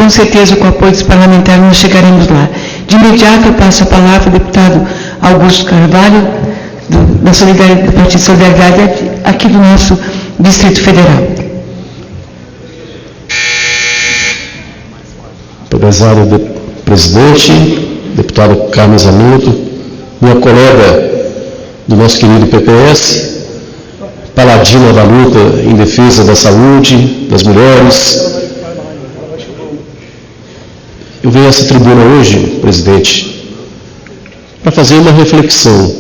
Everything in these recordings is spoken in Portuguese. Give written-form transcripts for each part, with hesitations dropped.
com certeza, com o apoio dos parlamentares, nós chegaremos lá. De imediato, eu passo a palavra ao deputado Augusto Carvalho, do Partido Solidariedade, aqui do nosso Distrito Federal. Prezado presidente, deputado Carmen Zanuto, minha colega do nosso querido PPS, paladina da luta em defesa da saúde, das mulheres. Eu venho a essa tribuna hoje, presidente, para fazer uma reflexão.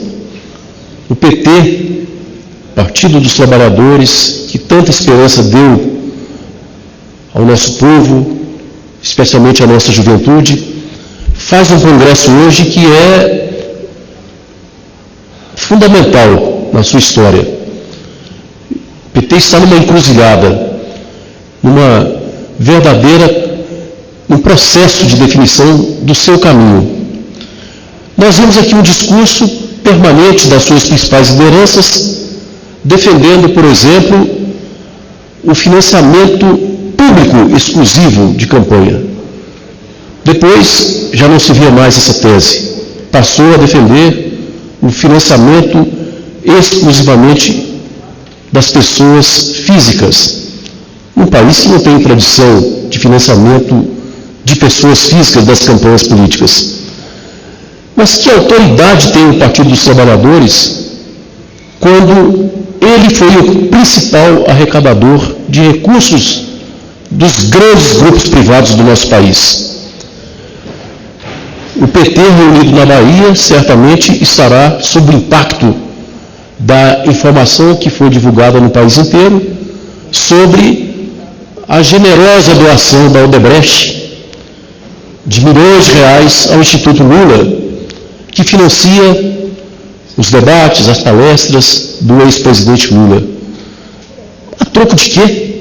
O PT, Partido dos Trabalhadores, que tanta esperança deu ao nosso povo, especialmente à nossa juventude, faz um congresso hoje que é fundamental na sua história. O PT está numa encruzilhada, num processo de definição do seu caminho. Nós vimos aqui um discurso permanente das suas principais lideranças, defendendo, por exemplo, o financiamento público exclusivo de campanha. Depois, já não se via mais essa tese. Passou a defender o financiamento exclusivamente das pessoas físicas. Um país que não tem tradição de financiamento de pessoas físicas das campanhas políticas. Mas que autoridade tem o Partido dos Trabalhadores quando ele foi o principal arrecadador de recursos dos grandes grupos privados do nosso país? O PT reunido na Bahia certamente estará sob o impacto da informação que foi divulgada no país inteiro sobre a generosa doação da Odebrecht de milhões de reais ao Instituto Lula, que financia os debates, as palestras do ex-presidente Lula. A troco de quê?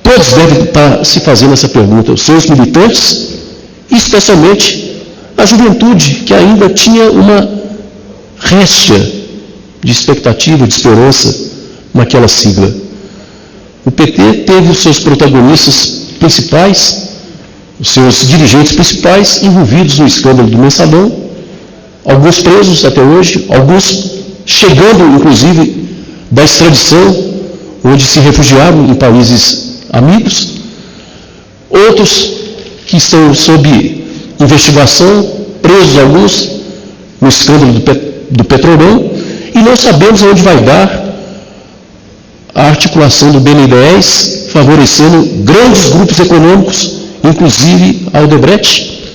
Todos devem estar se fazendo essa pergunta, os seus militantes e especialmente a juventude, que ainda tinha uma réstia de expectativa, de esperança naquela sigla. O PT teve os seus protagonistas principais, os seus dirigentes principais envolvidos no escândalo do Mensalão, alguns presos até hoje, alguns chegando, inclusive, da extradição, onde se refugiaram em países amigos, outros que estão sob investigação, presos alguns no escândalo do Petrolão, e não sabemos aonde vai dar a articulação do BNDES, favorecendo grandes grupos econômicos, inclusive a Odebrecht.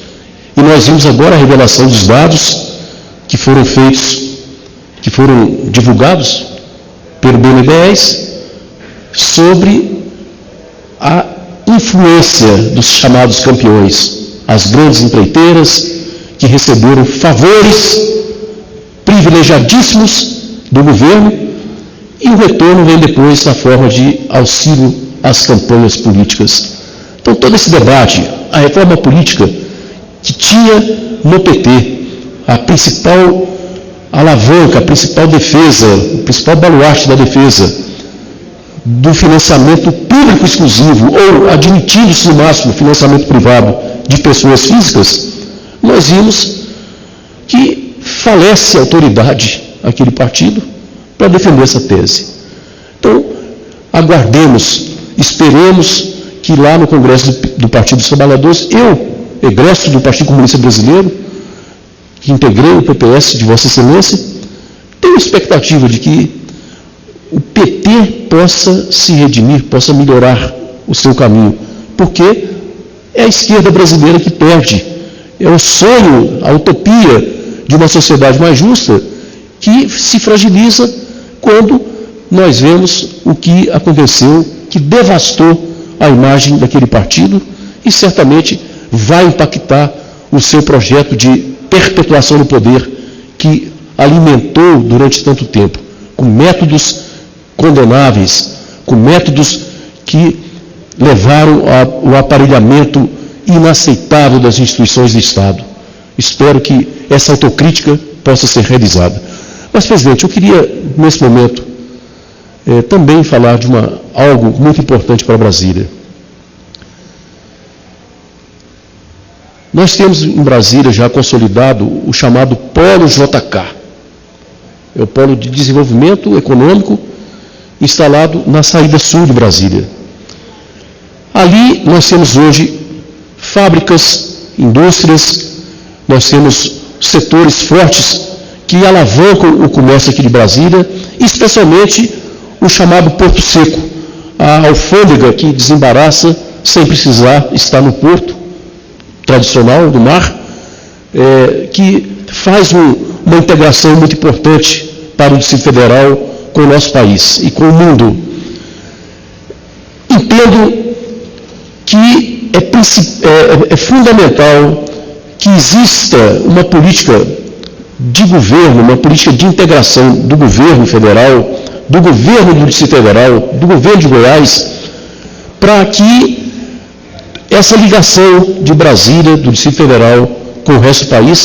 E nós vimos agora a revelação dos dados que foram divulgados pelo BNDES sobre a influência dos chamados campeões, as grandes empreiteiras que receberam favores privilegiadíssimos do governo, e o retorno vem depois na forma de auxílio às campanhas políticas. Então, todo esse debate, a reforma política que tinha no PT a principal alavanca, a principal defesa, o principal baluarte da defesa do financiamento público exclusivo, ou admitindo-se no máximo financiamento privado de pessoas físicas, nós vimos que falece a autoridade aquele partido para defender essa tese. Então, aguardemos, esperemos que lá no Congresso do Partido dos Trabalhadores, eu, egresso do Partido Comunista Brasileiro, que integrei o PPS de Vossa Excelência, tenho expectativa de que o PT possa se redimir, possa melhorar o seu caminho, porque é a esquerda brasileira que perde. É o sonho, a utopia de uma sociedade mais justa que se fragiliza quando nós vemos o que aconteceu, que devastou a imagem daquele partido e certamente vai impactar o seu projeto de perpetuação no poder que alimentou durante tanto tempo, com métodos condenáveis, com métodos que levaram ao aparelhamento inaceitável das instituições do Estado. Espero que essa autocrítica possa ser realizada. Mas, presidente, eu queria, nesse momento, também falar de algo muito importante para Brasília. Nós temos em Brasília já consolidado o chamado Polo JK, é o Polo de Desenvolvimento Econômico instalado na saída sul de Brasília. Ali nós temos hoje fábricas, indústrias, nós temos setores fortes que alavancam o comércio aqui de Brasília, especialmente o chamado Porto Seco, a alfândega que desembaraça sem precisar estar no porto tradicional do mar, que faz uma integração muito importante para o Distrito Federal com o nosso país e com o mundo. Entendo que é fundamental que exista uma política de governo, uma política de integração do governo federal, do governo do Distrito Federal, do governo de Goiás, para que essa ligação de Brasília, do Distrito Federal, com o resto do país,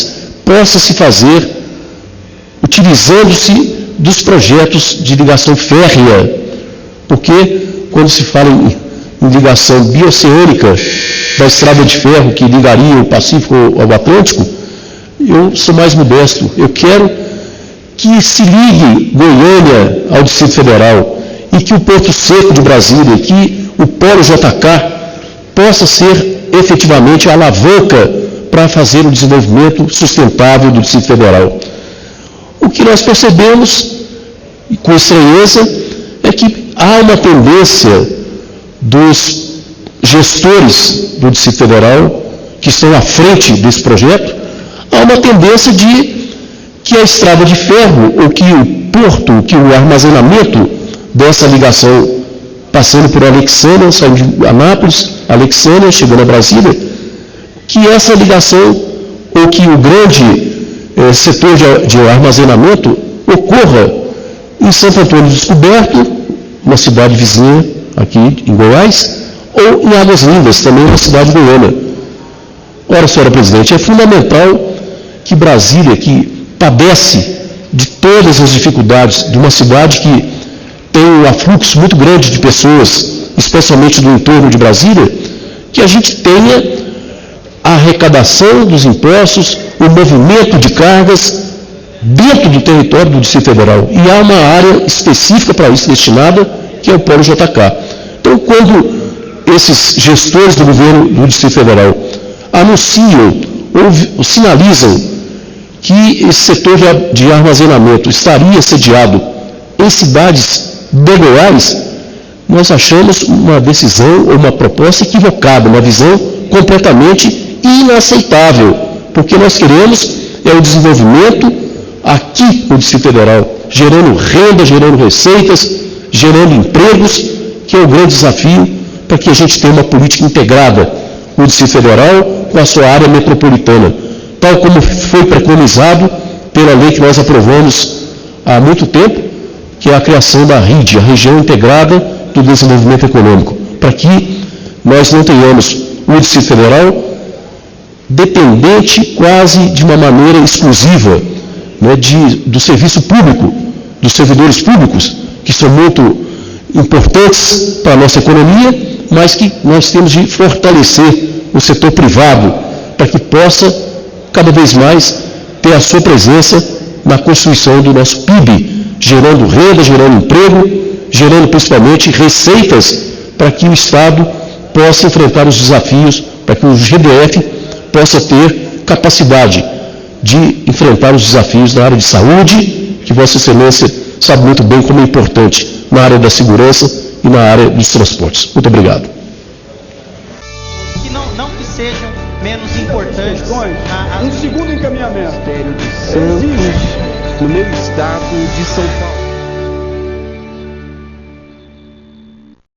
possa se fazer utilizando-se dos projetos de ligação férrea, porque quando se fala em ligação bioceânica da estrada de ferro que ligaria o Pacífico ao Atlântico, eu sou mais modesto. Eu quero que se ligue Goiânia ao Distrito Federal e que o Porto Seco de Brasília, que o Polo JK possa ser efetivamente a alavanca para fazer o desenvolvimento sustentável do Distrito Federal. O que nós percebemos, com estranheza, é que há uma tendência dos gestores do Distrito Federal, que estão à frente desse projeto, há uma tendência de que a estrada de ferro, ou que o porto, que o armazenamento dessa ligação, passando por Alexandria, saindo de Anápolis, Alexandria, chegando a Brasília, que essa ligação, ou que o grande setor de armazenamento ocorra em Santo Antônio do Descoberto, uma cidade vizinha aqui em Goiás, ou em Águas Lindas, também uma cidade goiana. Ora, senhora presidente, é fundamental que Brasília, que padece de todas as dificuldades de uma cidade que tem um afluxo muito grande de pessoas, especialmente do entorno de Brasília, que a gente tenha a arrecadação dos impostos, o movimento de cargas dentro do território do Distrito Federal. E há uma área específica para isso destinada, que é o Polo JK. Então, quando esses gestores do governo do Distrito Federal anunciam ou sinalizam que esse setor de armazenamento estaria sediado em cidades de Goiás, nós achamos uma decisão ou uma proposta equivocada, uma visão completamente inaceitável, porque nós queremos o desenvolvimento aqui no Distrito Federal, gerando renda, gerando receitas, gerando empregos, que é o grande desafio para que a gente tenha uma política integrada no Distrito Federal com a sua área metropolitana, tal como foi preconizado pela lei que nós aprovamos há muito tempo, que é a criação da RID, a Região Integrada do Desenvolvimento Econômico, para que nós não tenhamos o Distrito Federal dependente quase de uma maneira exclusiva, né, do serviço público, dos servidores públicos, que são muito importantes para a nossa economia, mas que nós temos de fortalecer o setor privado, para que possa, cada vez mais, ter a sua presença na construção do nosso PIB, gerando renda, gerando emprego, gerando principalmente receitas para que o Estado possa enfrentar os desafios, para que o GDF possa ter capacidade de enfrentar os desafios na área de saúde, que Vossa Excelência sabe muito bem como é importante na área da segurança e na área dos transportes. Muito obrigado. Que não que sejam menos importantes. Um segundo encaminhamento. Ministério de Santos, no meu estado de São Paulo.